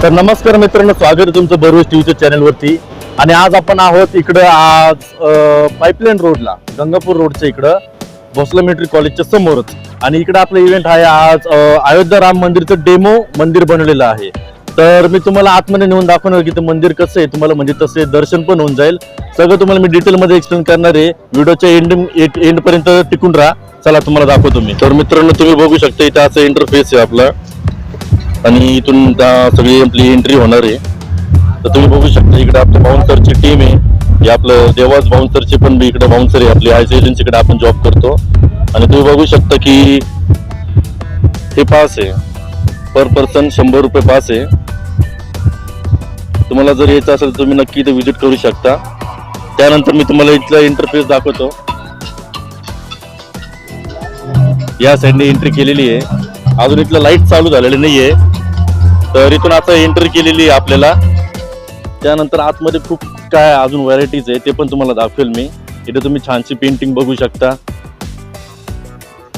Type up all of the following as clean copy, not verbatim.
तर नमस्कार मित्रांनो, स्वागत आहे तुमचं बरोबर टीव्हीच्या चॅनलवरती. आणि आज आपण आहोत इकडं पाईपलाईन रोडला, गंगापूर रोडच्या इकडं भोसले मिलिटरी कॉलेजच्या समोरच. आणि इकडं आपलं इव्हेंट आहे आज अयोध्या राम मंदिरचं डेमो मंदिर बनवलेलं आहे. तर मी तुम्हाला आतमध्ये नेऊन दाखवणार की ते मंदिर कसं आहे, तुम्हाला म्हणजे तसे दर्शन पण होऊन जाईल. सगळं तुम्हाला मी डिटेलमध्ये एक्सप्लेन करणार आहे. व्हिडिओच्या एंड पर्यंत टिकून राहा. चला तुम्हाला दाखवतो मी. तर मित्रांनो, तुम्ही बघू शकता इथं असं इंटरफेस आहे आपला आणि इथून सगळी आपली एंट्री होणार आहे. तर तुम्ही बघू शकता इकडे आपल्या बाउन्सरची टीम आहे. हे आपलं देवास बाउन्सरचे पण इकडे बाउन्सर आहे. आपली आयस एजन्सीकडे आपण जॉब करतो. आणि तुम्ही बघू शकता की हे पास आहे, पर पर्सन 100 रुपये पास आहे. तुम्हाला जर यायचं असेल तर तुम्ही नक्की इथे व्हिजिट करू शकता. त्यानंतर मी तुम्हाला इथला इंटरफेस दाखवतो. या साईडने एंट्री केलेली आहे. अजून इथलं लाईट चालू झालेली नाहीये, तर इथून आता एंट्री केलेली आहे आपल्याला. त्यानंतर आतमध्ये खूप काय अजून व्हरायटीज आहे, ते पण तुम्हाला दाखवेल मी. इथे तुम्ही छानशी पेंटिंग बघू शकता,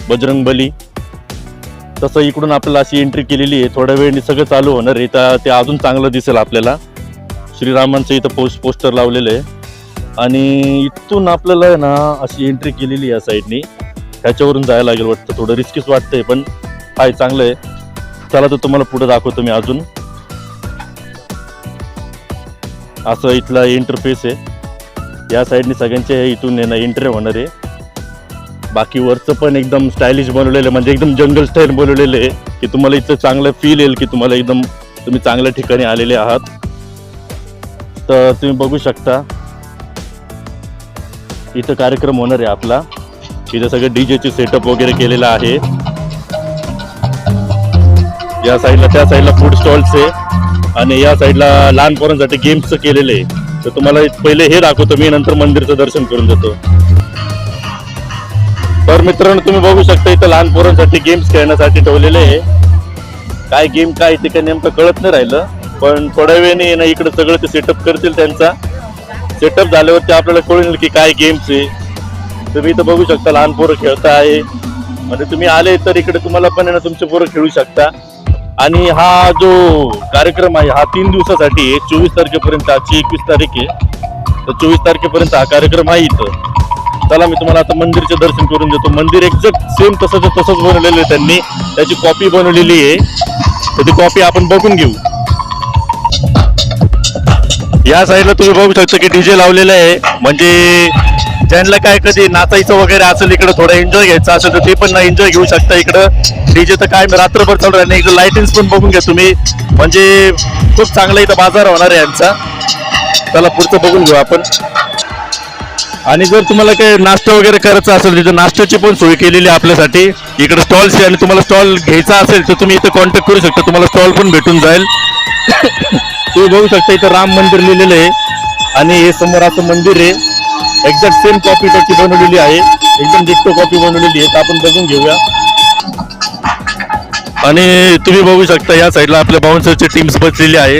बजरंगबली. तसं इकडून आपल्याला अशी एंट्री केलेली आहे. थोड्या वेळाने सगळं चालू होणार आहे, तर ते अजून चांगलं दिसेल आपल्याला. श्रीरामांचं इथं पोस्टर लावलेलं आहे. आणि इथून आपल्याला ना अशी एंट्री केलेली आहे या साईडनी. ह्याच्यावरून जायला लागेल वाटतं. थोडं रिस्कीच वाटतंय, पण हाय चांगलं आहे. चला तर तुम्हाला पुढे दाखवतो मी अजून. असं इथला इंटरफेस आहे. या साईडने सगळ्यांचे इथून एंट्री होणार आहे. बाकी वरचं पण एकदम स्टायलिश बनवलेलं आहे, म्हणजे एकदम जंगल स्टाईल बनवलेलं आहे की तुम्हाला इथं चांगलं फील येईल की तुम्हाला एकदम तुम्ही चांगल्या ठिकाणी आलेले आहात. तर तुम्ही बघू शकता इथं कार्यक्रम होणार आहे आपला. इथं सगळं डीजेचे सेटअप वगैरे केलेलं आहे. या साईडला त्या साईडला फूड स्टॉल्स आहे आणि या साईडला लहान पोरांसाठी गेम्सचं केलेलं आहे. तर तुम्हाला पहिले हे दाखवतो मी, नंतर मंदिरचं दर्शन करून देतो. तर मित्रांनो, तुम्ही बघू शकता इथं लहान पोरांसाठी गेम्स खेळण्यासाठी ठेवलेले आहे. काय गेम काय ते काय नेमकं कळत नाही राहिलं, पण थोड्या वेळाने ना इकडे सगळं ते सेटअप करतील. त्यांचा सेटअप झाल्यावरती आपल्याला कळून की काय गेम्स आहे. तुम्ही इथं बघू शकता लहान पोरं खेळता आहे. म्हणजे तुम्ही आले तर इकडे तुम्हाला पण आहे ना तुमचे पोरं खेळू शकता. आणि हा जो कार्यक्रम आहे हा 3 दिवसासाठी आहे. 24 तारखेपर्यंत, आजची 21 तारीख आहे, तर 24 तारखेपर्यंत हा कार्यक्रम आहे इथं. चला मी तुम्हाला आता मंदिरचे दर्शन करून देतो. मंदिर एक्झॅक्ट सेम तसंच बनवलेलं आहे त्यांनी. त्याची कॉपी बनवलेली आहे, तर ती कॉपी आपण बघून घेऊ. या साईडला तुम्ही बघू शकता की डीजे लावलेलं आहे. म्हणजे ज्यांना काय कधी नाचायचं वगैरे असेल, इकडे थोडं एन्जॉय घ्यायचं असेल तर ते पण एन्जॉय घेऊ शकता. इकडं डीजे तर काय रात्रभर चालू आहे. इकडे लाईटिंग्स पण बघून घ्या तुम्ही. म्हणजे खूप चांगला इथं बाजार होणार आहे यांचा. चला पुढचं बघून घेऊ आपण. आणि जर तुम्हाला काही नाश्ता वगैरे करायचा असेल, तिथं नाश्त्याची पण सोय केलेली आहे आपल्यासाठी. इकडे स्टॉल्स आहे आणि तुम्हाला स्टॉल घ्यायचा असेल तर तुम्ही इथं कॉन्टॅक्ट करू शकता. तुम्हाला स्टॉल पण भेटून जाईल. तुम्ही बघू शकता इथं राम मंदिर लिहिलेलं आहे आणि हे समोर असं मंदिर आहे. एक्झॅक्ट सेम कॉपी त्याची बनवलेली आहे, एकदम डिक्टो कॉपी बनवलेली आहे. तर आपण बघून घेऊया. आणि तुम्ही बघू शकता या साईडला आपल्या बाउन्सरची टीम्स बसलेली आहे.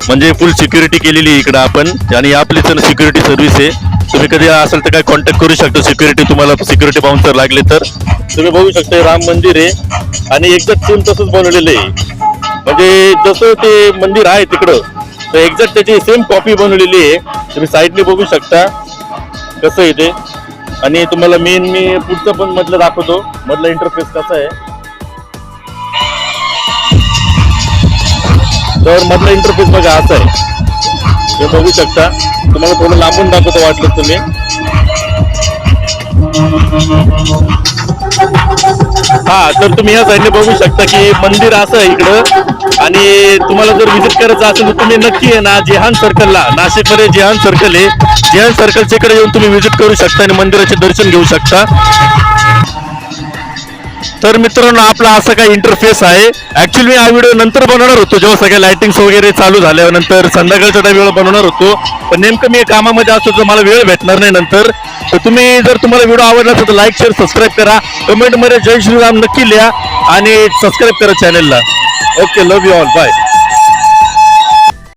म्हणजे फुल सिक्युरिटी केलेली आहे इकडं आपण. आणि आपली सिक्युरिटी सर्व्हिस आहे. तुम्ही कधी असेल तर काय कॉन्टॅक्ट करू शकता. सिक्युरिटी तुम्हाला सिक्युरिटी बाउन्सर लागले तर. तुम्ही बघू शकता राम मंदिर आहे आणि एक्झॅक्ट सेम तसंच बनवलेलं आहे. म्हणजे जसं ते मंदिर आहे तिकडं, तर एक्झॅक्ट त्याची सेम कॉपी बनवलेली आहे. तुम्ही साईडने बघू शकता कसं आहे ते. आणि तुम्हाला मी पुढचं पण मधलं दाखवतो, मधला इंटरफेस कसा आहे. तर मधला इंटरफेस बघा असा आहे, हे बघू शकता. तुम्हाला थोडं लांबून दाखवतो वाटलं तुम्ही. हा, तर तुम्ही या साईडने बघू शकता की मंदिर असं आहे इकडं. आणि तुम्हाला जर व्हिजिट करायचं असेल तर तुम्ही नक्की आहे ना जेहान सर्कलला, नाशिकमध्ये जेहान सर्कल आहे, जेहान सर्कलच्या इकडे येऊन तुम्ही व्हिजिट करू शकता आणि मंदिराचे दर्शन घेऊ शकता. तर मित्रांनो, आपला असा काही इंटरफेस आहे. ऍक्च्युअली मी हा व्हिडिओ नंतर बनवणार होतो, जेव्हा सगळ्या लाइटिंग्स वगैरे चालू झाल्यानंतर संध्याकाळच्या टाइमला बनवणार होतो. पण नेमकं मी कामामध्ये असतो तर मला वेळ भेटणार नाही नंतर. तर तुम्हाला व्हिडिओ आवडला असेल तर लाईक, शेअर, सबस्क्राईब करा. कमेंटमध्ये जय श्रीराम नक्की लिहा आणि सबस्क्राईब करा चॅनलला. Okay, love you all, bye.